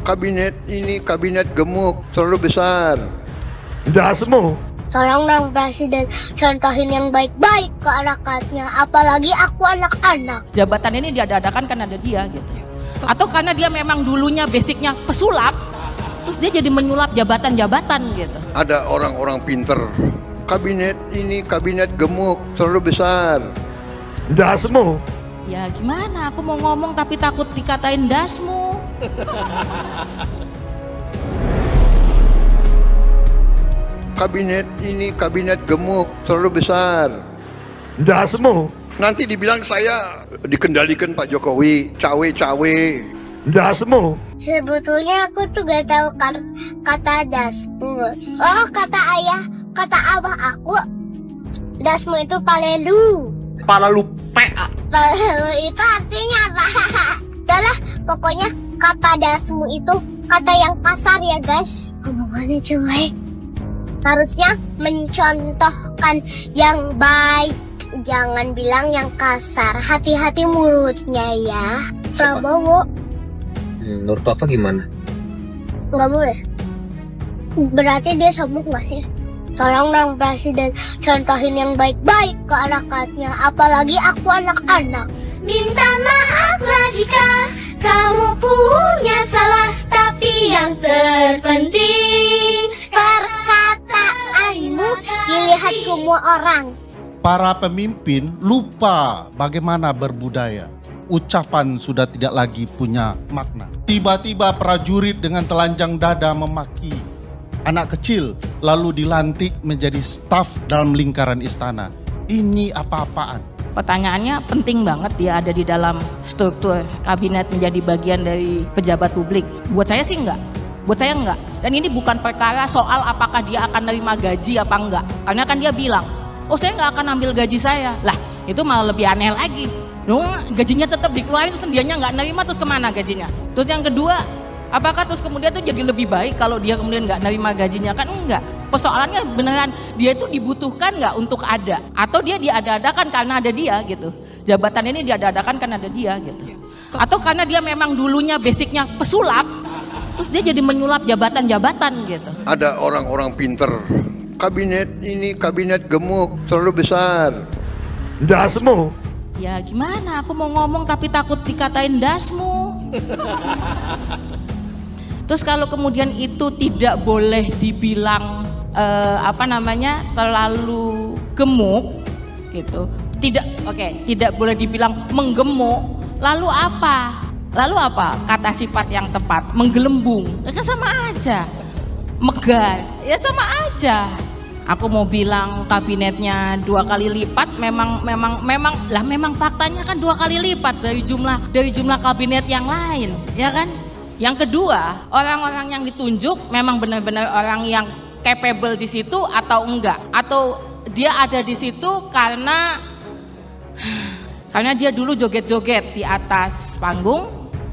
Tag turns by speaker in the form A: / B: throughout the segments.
A: Kabinet ini kabinet gemuk, terlalu besar.
B: Dasmu.
C: Tolong dong Presiden, contohin yang baik-baik ke rakyatnya, apalagi aku anak-anak.
D: Jabatan ini diadakan karena ada dia gitu. Atau karena dia memang dulunya basicnya pesulap, terus dia jadi menyulap jabatan-jabatan gitu.
A: Ada orang-orang pinter. Kabinet ini kabinet gemuk, terlalu besar.
B: Dasmu.
D: Ya gimana, aku mau ngomong tapi takut dikatain dasmu.
A: Kabinet ini kabinet gemuk, terlalu besar.
B: Dasmu.
A: Nanti dibilang saya dikendalikan Pak Jokowi, cawe-cawe.
B: Dasmu.
C: Sebetulnya aku tuh gak tahu kata dasmu. Oh, kata ayah, kata abah aku, dasmu itu palelu.
E: Palelu PA.
C: Palelu itu artinya apa? Udahlah, pokoknya kata dasmu itu kata yang kasar ya guys. Omongannya jelek. Harusnya mencontohkan yang baik, jangan bilang yang kasar. Hati-hati mulutnya ya. Prabowo.
E: Menurut Papa gimana?
C: Nggak boleh. Berarti dia sombong nggak sih? Tolong dong Presiden, contohin yang baik-baik ke rakyatnya, apalagi aku anak-anak.
F: Minta maaflah jika kamu punya salah, tapi yang terpenting
C: perkataanmu dilihat semua orang.
G: Para pemimpin lupa bagaimana berbudaya. Ucapan sudah tidak lagi punya makna. Tiba-tiba prajurit dengan telanjang dada memaki anak kecil lalu dilantik menjadi staf dalam lingkaran istana. Ini apa-apaan?
D: Pertanyaannya penting banget, dia ada di dalam struktur kabinet menjadi bagian dari pejabat publik. Buat saya sih enggak. Buat saya enggak. Dan ini bukan perkara soal apakah dia akan nerima gaji apa enggak. Karena kan dia bilang, oh saya nggak akan ambil gaji saya. Lah itu malah lebih aneh lagi. Dong, gajinya tetap dikeluarin terus dianya nggak nerima, terus kemana gajinya? Terus yang kedua, apakah terus kemudian tuh jadi lebih baik kalau dia kemudian nggak nerima gajinya? Kan enggak. Persoalannya beneran dia itu dibutuhkan nggak untuk ada, atau dia diada-adakan karena ada dia gitu. Jabatan ini diada-adakan karena ada dia gitu. Atau karena dia memang dulunya basicnya pesulap, terus dia jadi menyulap jabatan-jabatan gitu.
A: Ada orang-orang pinter. Kabinet ini kabinet gemuk, terlalu besar.
B: Dasmu.
D: Ya gimana, aku mau ngomong tapi takut dikatain dasmu. Terus kalau kemudian itu tidak boleh dibilang terlalu gemuk gitu, tidak boleh dibilang menggemuk. Lalu apa kata sifat yang tepat? Menggelembung, kan sama aja. Megah, ya sama aja. Aku mau bilang kabinetnya 2 kali lipat, memang faktanya kan 2 kali lipat dari jumlah kabinet yang lain, ya kan? Yang kedua, orang-orang yang ditunjuk memang benar-benar orang yang capable di situ atau enggak? Atau dia ada di situ karena dia dulu joget-joget di atas panggung,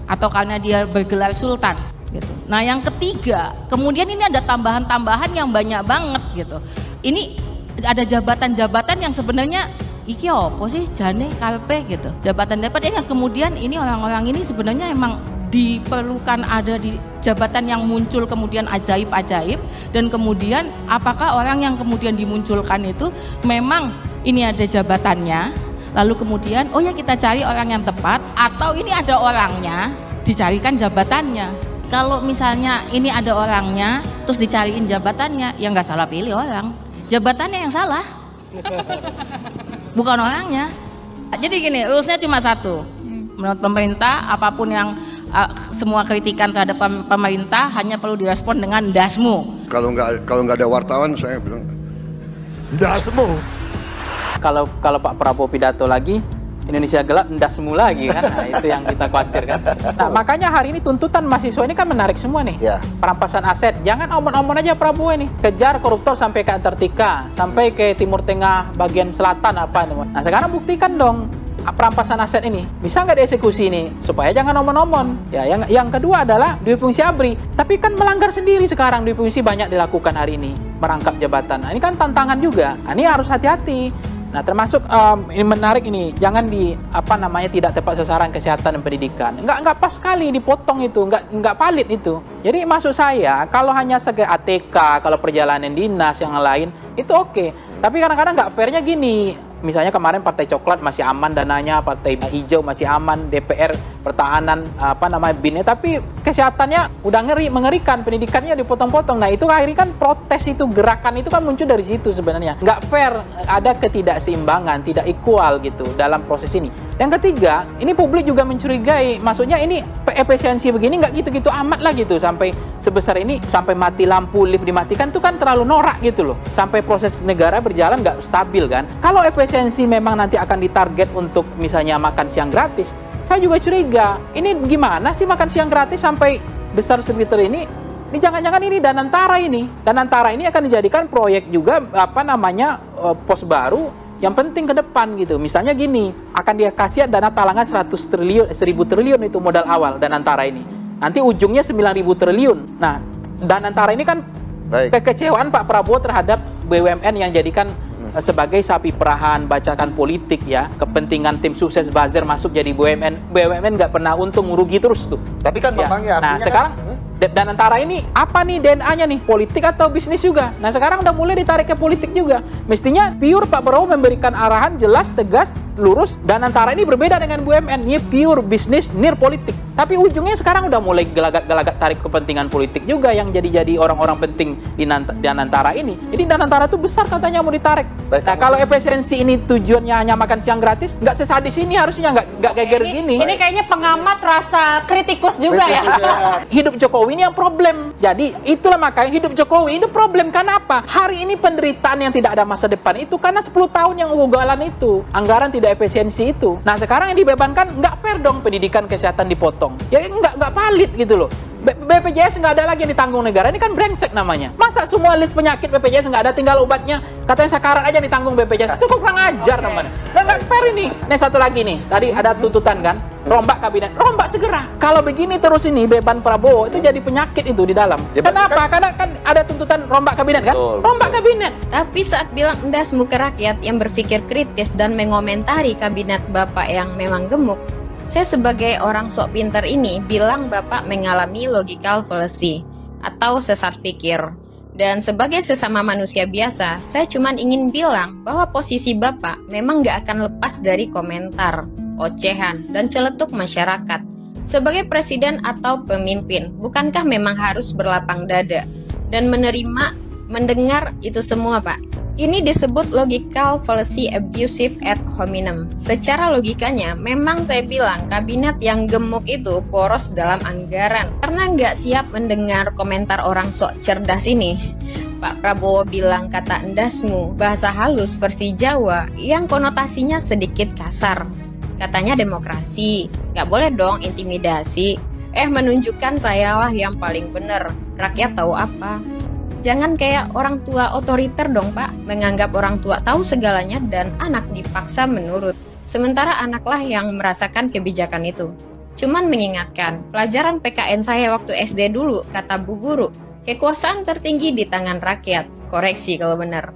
D: atau karena dia bergelar sultan gitu. Nah yang ketiga, kemudian ini ada tambahan-tambahan yang banyak banget gitu. Ini ada jabatan-jabatan yang sebenarnya iki opo sih jane karepe gitu. Jabatan-jabatan yang kemudian ini orang-orang ini sebenarnya emang diperlukan ada di jabatan yang muncul kemudian ajaib-ajaib, dan kemudian apakah orang yang kemudian dimunculkan itu memang ini ada jabatannya, lalu kemudian oh ya kita cari orang yang tepat, atau ini ada orangnya dicarikan jabatannya. Kalau misalnya ini ada orangnya terus dicariin jabatannya, ya nggak salah pilih orang, jabatannya yang salah bukan orangnya. Jadi gini, rulesnya cuma satu menurut pemerintah, apapun yang semua kritikan terhadap pemerintah hanya perlu direspon dengan dasmu.
A: Kalau nggak ada wartawan, saya bilang
B: Dasmu.
E: Kalau Pak Prabowo pidato lagi, Indonesia gelap, ndasmu lagi kan. Nah, itu yang kita khawatirkan. Nah, makanya hari ini tuntutan mahasiswa ini kan menarik semua nih.
G: Ya.
E: Perampasan aset, jangan omong-omong aja Prabowo ini. Kejar koruptor sampai ke Antartika, sampai ke Timur Tengah bagian selatan apa. Nah, sekarang buktikan dong perampasan aset ini bisa nggak dieksekusi ini, supaya jangan omong-omong. Ya, yang kedua adalah duit fungsi ABRI, tapi kan melanggar sendiri sekarang. Duit fungsi banyak dilakukan hari ini, merangkap jabatan. Nah, ini kan tantangan juga. Nah, ini harus hati-hati. Nah, termasuk ini menarik ini, jangan tidak tepat sasaran kesehatan dan pendidikan. Nggak pas sekali dipotong itu, nggak valid itu. Jadi maksud saya, kalau hanya sekedar ATK, kalau perjalanan dinas yang lain itu oke. Tapi kadang-kadang nggak fairnya gini. Misalnya kemarin Partai Coklat masih aman dananya, Partai Hijau masih aman, DPR pertahanan BIN-nya, tapi kesehatannya udah mengerikan, pendidikannya dipotong-potong. Nah, itu akhirnya kan protes itu, gerakan itu kan muncul dari situ sebenarnya. Nggak fair, ada ketidakseimbangan, tidak equal gitu dalam proses ini. Yang ketiga, ini publik juga mencurigai, maksudnya ini efisiensi begini nggak gitu-gitu amat lah gitu, sampai sebesar ini, sampai mati lampu, lift dimatikan itu kan terlalu norak gitu loh. Sampai proses negara berjalan nggak stabil kan. Kalau efisiensi memang nanti akan ditarget untuk misalnya makan siang gratis, saya juga curiga, ini gimana sih makan siang gratis sampai besar segitu ini? Ini jangan-jangan ini Danantara ini. Danantara ini akan dijadikan proyek juga pos baru yang penting ke depan gitu. Misalnya gini, akan dikasih dana talangan 1.000 triliun itu modal awal Danantara ini. Nanti ujungnya 9.000 triliun. Nah, Danantara ini kan kekecewaan Pak Prabowo terhadap BUMN yang jadikan sebagai sapi perahan, bacakan politik ya, kepentingan tim sukses buzzer masuk jadi BUMN nggak pernah untung, rugi terus tuh.
H: Tapi kan Bang ya,
E: nah sekarang Danantara ini apa nih DNA-nya nih, politik atau bisnis juga? Nah sekarang udah mulai ditarik ke politik juga. Mestinya pure Pak Prabowo memberikan arahan jelas, tegas, lurus. Danantara ini berbeda dengan BUMN, ini pure bisnis, near politik. Tapi ujungnya sekarang udah mulai gelagat-gelagat tarik kepentingan politik juga yang jadi orang-orang penting di Danantara ini. Jadi Danantara itu besar katanya mau ditarik. Nah kalau efisiensi ini tujuannya hanya makan siang gratis, nggak sesadis ini harusnya, nggak geger gini.
I: Ini kayaknya pengamat rasa kritikus juga ya.
E: Hidup Jokowi ini yang problem. Jadi itulah makanya hidup Jokowi itu problem. Kenapa? Hari ini penderitaan yang tidak ada masa depan itu karena 10 tahun yang ugalan itu. Anggaran tidak efisiensi itu. Nah sekarang yang dibebankan nggak fair dong, pendidikan kesehatan dipotong. Ya nggak valid gitu loh. BPJS nggak ada lagi yang ditanggung negara, ini kan brengsek namanya. Masa semua list penyakit BPJS nggak ada, tinggal obatnya katanya sakarat aja ditanggung BPJS, itu kok kurang ajar namanya. Nggak fair ini. Nih satu lagi nih, tadi ada tuntutan kan, rombak kabinet, rombak segera. Kalau begini terus ini beban Prabowo itu jadi penyakit itu di dalam. Ya, kenapa? Karena kan ada tuntutan rombak kabinet kan, rombak kabinet.
J: Tapi saat bilang endasmu ke rakyat yang berpikir kritis dan mengomentari kabinet Bapak yang memang gemuk, saya sebagai orang sok pinter ini bilang Bapak mengalami logical fallacy atau sesat pikir. Dan sebagai sesama manusia biasa, saya cuma ingin bilang bahwa posisi Bapak memang gak akan lepas dari komentar, ocehan, dan celetuk masyarakat. Sebagai presiden atau pemimpin, bukankah memang harus berlapang dada dan mendengar itu semua, Pak? Ini disebut logical fallacy abusive ad hominem. Secara logikanya, memang saya bilang kabinet yang gemuk itu poros dalam anggaran karena nggak siap mendengar komentar orang sok cerdas ini. Pak Prabowo bilang kata endasmu, bahasa halus versi Jawa yang konotasinya sedikit kasar. Katanya demokrasi, nggak boleh dong intimidasi. Menunjukkan sayalah yang paling benar. Rakyat tahu apa? Jangan kayak orang tua otoriter dong Pak, menganggap orang tua tahu segalanya dan anak dipaksa menurut. Sementara anaklah yang merasakan kebijakan itu. Cuman mengingatkan, pelajaran PKN saya waktu SD dulu, kata Bu Guru, kekuasaan tertinggi di tangan rakyat. Koreksi kalau benar.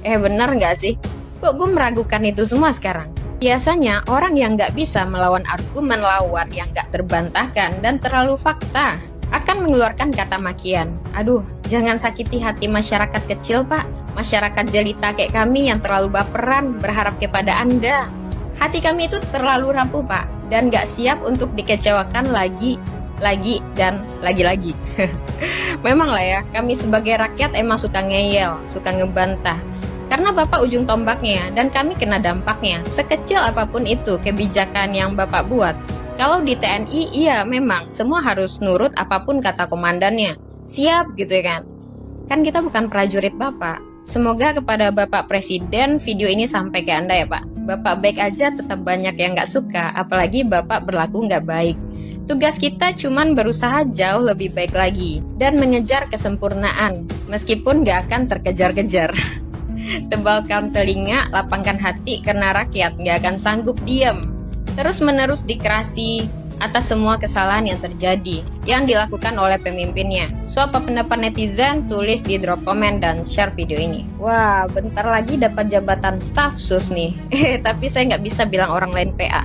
J: Benar nggak sih? Kok gue meragukan itu semua sekarang? Biasanya orang yang nggak bisa melawan argumen lawan yang nggak terbantahkan dan terlalu fakta akan mengeluarkan kata makian. Aduh, jangan sakiti hati masyarakat kecil, Pak. Masyarakat jelita kayak kami yang terlalu baperan berharap kepada Anda. Hati kami itu terlalu rapuh, Pak, dan gak siap untuk dikecewakan lagi, dan lagi-lagi. Memang lah ya, kami sebagai rakyat emang suka ngeyel, suka ngebantah. Karena Bapak ujung tombaknya, dan kami kena dampaknya. Sekecil apapun itu kebijakan yang Bapak buat. Kalau di TNI, iya memang semua harus nurut apapun kata komandannya. Siap gitu ya kan? Kan kita bukan prajurit Bapak. Semoga kepada Bapak Presiden video ini sampai ke Anda ya Pak. Bapak baik aja tetap banyak yang gak suka, apalagi Bapak berlaku gak baik. Tugas kita cuman berusaha jauh lebih baik lagi dan mengejar kesempurnaan, meskipun gak akan terkejar-kejar. Tebalkan telinga, lapangkan hati karena rakyat gak akan sanggup diam. Terus-menerus dikerasi, atas semua kesalahan yang terjadi yang dilakukan oleh pemimpinnya. So, apa pendapat netizen? Tulis di drop komen dan share video ini. Wah, bentar lagi dapat jabatan staf sus nih. Tapi saya nggak bisa bilang orang lain PA.